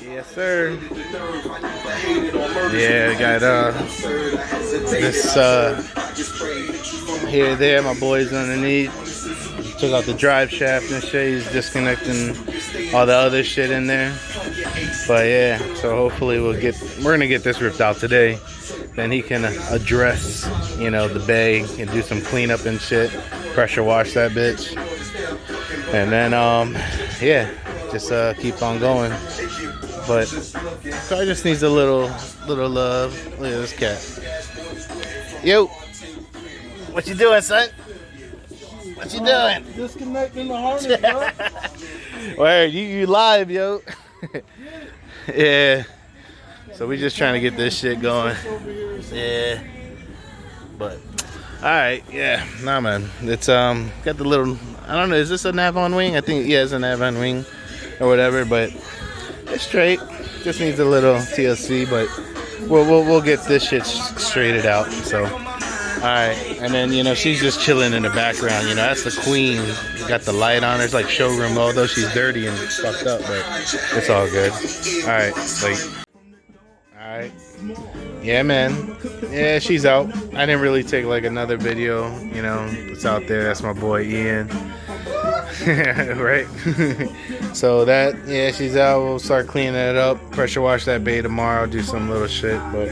Yes, sir. Yeah, I got this here, there. My boy's underneath. Took out the drive shaft and shit. He's disconnecting all the other shit in there. But yeah, so hopefully we're gonna get this ripped out today. Then he can address, you know, the bay and do some cleanup and shit. Pressure wash that bitch. And then yeah, just keep on going. But car just needs a little love. Look at this cat. Yo, what you doing, son? What you doing? Disconnecting the harness, bro. Where you live, yo? Yeah. So we just trying to get this shit going. Yeah. But all right, yeah. Nah, man. It's got the little. I don't know. Is this a nav on wing? I think yeah, it's a nav on wing or whatever. But it's straight. Just needs a little TLC, but we'll get this shit straighted out. So. Alright, and then, you know, she's just chilling in the background. You know, that's the queen. Got the light on her. It's like showroom, although she's dirty and fucked up, but it's all good. Alright, like, alright. Yeah, man. Yeah, she's out. I didn't really take, like, another video. You know, it's out there. That's my boy, Ian. Right? So that, yeah, she's out. We'll start cleaning it up. Pressure wash that bay tomorrow. Do some little shit, but...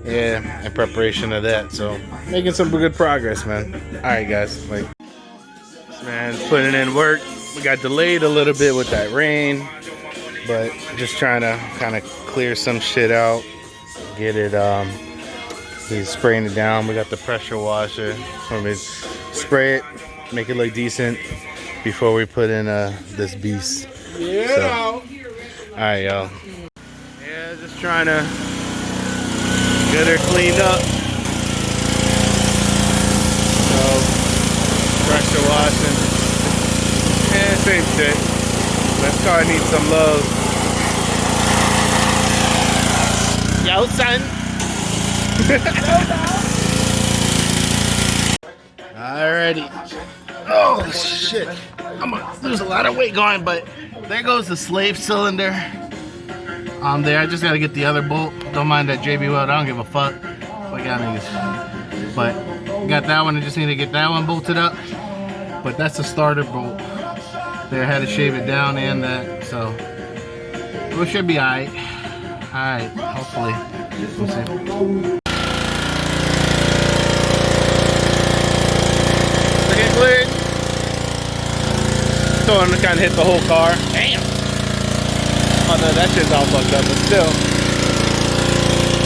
yeah, in preparation of that, so making some good progress, man. All right, guys, like, this man's putting in work. We got delayed a little bit with that rain, but just trying to kind of clear some shit out, get it. He's spraying it down. We got the pressure washer. Spray it, make it look decent before we put in this beast. Yeah. So, all right, y'all. Yeah, just trying to get her cleaned up. So, pressure washing. Yeah, same shit. This car needs some love. Yo, son. Alrighty. Oh, shit. I'm gonna lose a lot of weight going, but there goes the slave cylinder. There, I just gotta get the other bolt. Don't mind that JB weld, I don't give a fuck. But got that one, I just need to get that one bolted up. But that's the starter bolt. There, I had to shave it down and that, so we should be alright. Alright, hopefully. We'll see. Looking cleared. So I'm gonna kinda hit the whole car. Damn! Oh no, that shit's all fucked up, but still.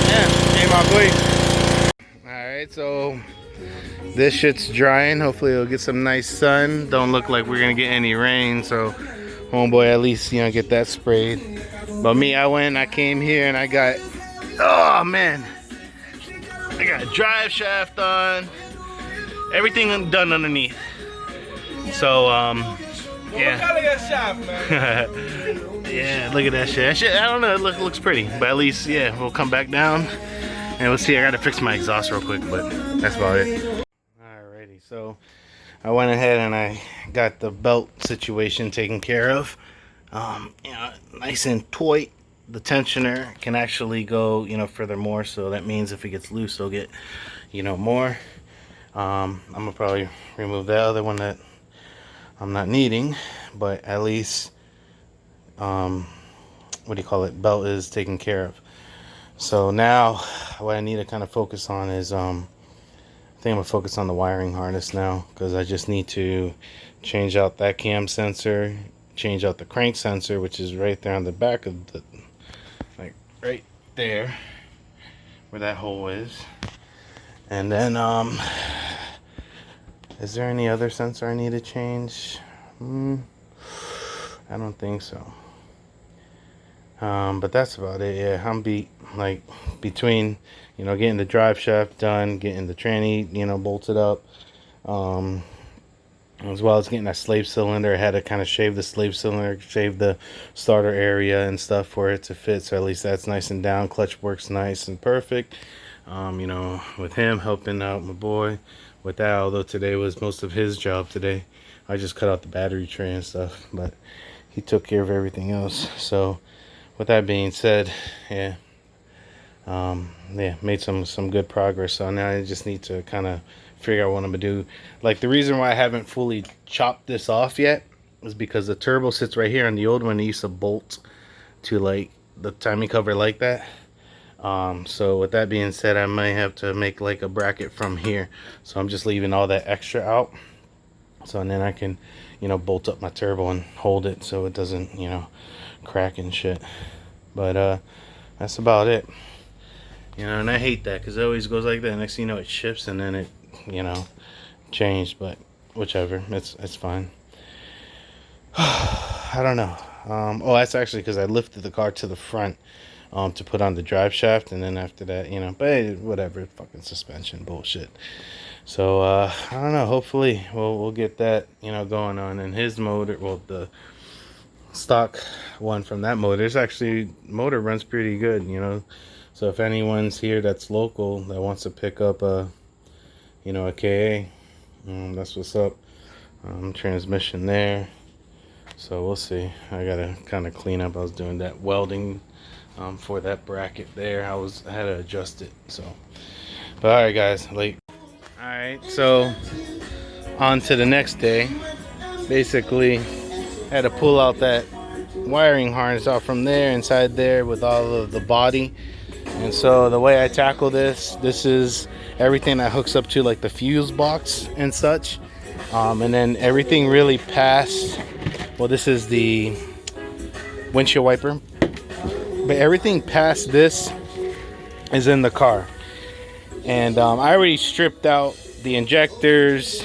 Yeah, came out quick. Alright, so this shit's drying. Hopefully it'll get some nice sun. Don't look like we're gonna get any rain, so homeboy at least, you know, get that sprayed. But me, I came here and I got, oh man, I got a drive shaft on. Everything done underneath. So, yeah. Yeah, look at that shit. I don't know, it looks pretty. But at least, yeah, we'll come back down and we'll see. I gotta fix my exhaust real quick, but that's about it. Alrighty, so I went ahead and I got the belt situation taken care of. You know, nice and tight. The tensioner can actually go, you know, furthermore. So that means if it gets loose, it'll get, you know, more. I'm gonna probably remove that other one that I'm not needing, but at least what do you call it, belt is taken care of. So now what I need to kind of focus on is I think I'm gonna focus on the wiring harness now, because I just need to change out that cam sensor, change out the crank sensor, which is right there on the back of the, like right there where that hole is. And then is there any other sensor I need to change? I don't think so. But that's about it. Yeah, I'm like between, you know, getting the drive shaft done, getting the tranny, you know, bolted up, as well as getting that slave cylinder. I had to kind of shave the slave cylinder, shave the starter area and stuff for it to fit. So at least that's nice and down. Clutch works nice and perfect. You know, with him helping out my boy with that, although today was most of his job today. I just cut out the battery tray and stuff, but he took care of everything else. So with that being said, yeah, yeah, made some good progress. So now I just need to kind of figure out what I'm gonna do. Like, the reason why I haven't fully chopped this off yet is because the turbo sits right here. On the old one, it used to bolt to like the timing cover like that. So with that being said, I might have to make like a bracket from here. So I'm just leaving all that extra out. So and then I can, you know, bolt up my turbo and hold it so it doesn't, you know, crack and shit. But that's about it. You know, and I hate that because it always goes like that. Next thing you know, it shifts and then it, you know, changed. But whichever, it's fine. I don't know. Oh, that's actually because I lifted the car to the front to put on the drive shaft, and then after that, you know, but whatever, fucking suspension bullshit. So I don't know. Hopefully, we'll get that, you know, going on. And his motor, well, the stock one from that motor, is actually motor runs pretty good, you know. So if anyone's here that's local that wants to pick up a, you know, a KA, that's what's up. Transmission there. So we'll see. I gotta kind of clean up. I was doing that welding for that bracket there. I had to adjust it. So, but all right, guys, late. All right, so on to the next day. Basically, had to pull out that wiring harness out from there, inside there, with all of the body. And so the way I tackle this is everything that hooks up to like the fuse box and such. And then everything really past, well, this is the windshield wiper, but everything past this is in the car. And I already stripped out the injectors,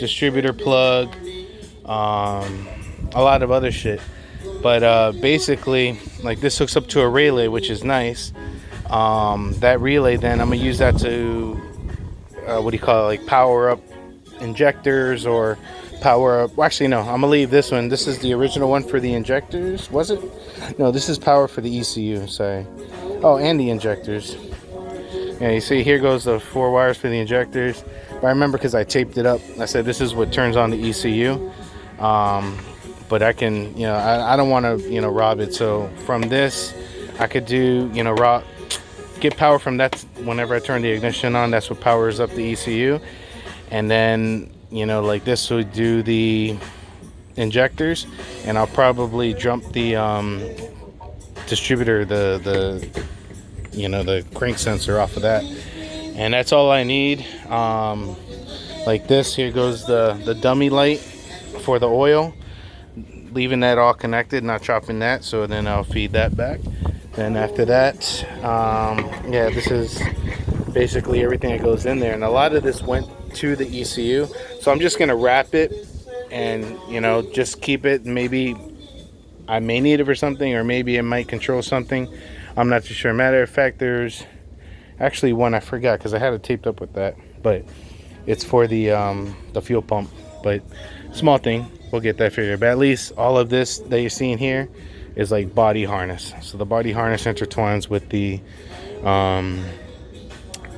distributor plug, a lot of other shit. But basically, like, this hooks up to a relay, which is nice. That relay, then I'm gonna use that to what do you call it, like power up injectors or power up, well, actually no, I'm gonna leave this one. This is the original one for the injectors, was it? No, this is power for the ECU, sorry. Oh, and the injectors. Yeah, you see here goes the 4 wires for the injectors. But I remember because I taped it up, I said this is what turns on the ECU. But I can, you know, I don't want to, you know, rob it. So from this I could do, you know, get power from that. Whenever I turn the ignition on, that's what powers up the ECU. And then, you know, like this would do the injectors, and I'll probably jump the distributor, the you know, the crank sensor off of that, and that's all I need. Like this, here goes the dummy light for the oil, leaving that all connected, not chopping that. So then I'll feed that back. Then after that, yeah, this is basically everything that goes in there, and a lot of this went to the ECU. So I'm just gonna wrap it and, you know, just keep it. Maybe I may need it for something, or maybe it might control something. I'm not too sure. Matter of fact, there's actually one I forgot because I had it taped up with that, but it's for the fuel pump. But small thing, we'll get that figured. But at least all of this that you're seeing here is like body harness. So the body harness intertwines with the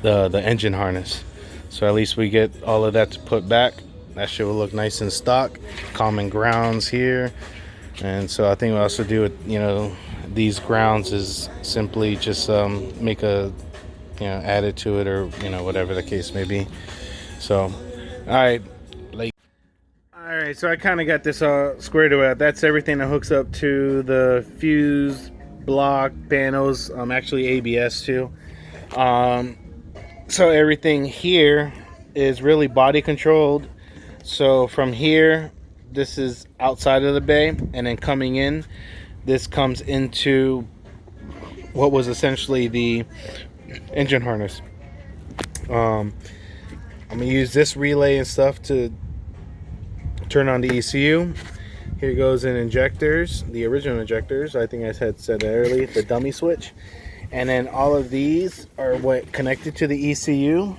engine harness. So at least we get all of that to put back. That shit will look nice in stock. Common grounds here. And so I think we'll also do it, you know, these grounds is simply just make a, you know, add it to it, or, you know, whatever the case may be. So, all right. Alright, so I kind of got this all squared away. That's everything that hooks up to the fuse block panels. Actually ABS too. So everything here is really body controlled. So from here, this is outside of the bay, and then coming in, this comes into what was essentially the engine harness. I'm gonna use this relay and stuff to turn on the ECU. Here goes in injectors, the original injectors. I think I had said that earlier, the dummy switch. And then all of these are what connected to the ECU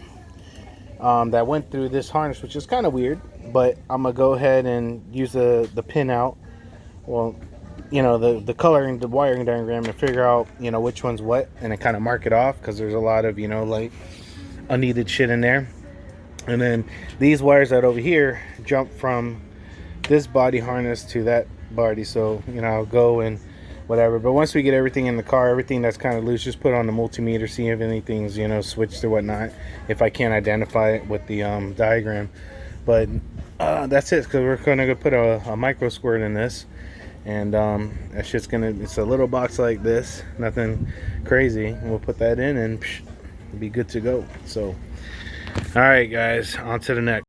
that went through this harness, which is kind of weird, but I'm gonna go ahead and use the pin out. Well, you know, the coloring, the wiring diagram, to figure out, you know, which one's what, and then kind of mark it off, because there's a lot of, you know, like unneeded shit in there. And then these wires out over here jump from this body harness to that body. So, you know, I'll go and whatever. But once we get everything in the car, everything that's kind of loose, just put on the multimeter, see if anything's, you know, switched or whatnot, if I can't identify it with the diagram. But that's it, because we're gonna go put a micro squirt in this, and that shit's gonna, it's a little box like this, nothing crazy, and we'll put that in and be good to go. So all right guys, on to the next.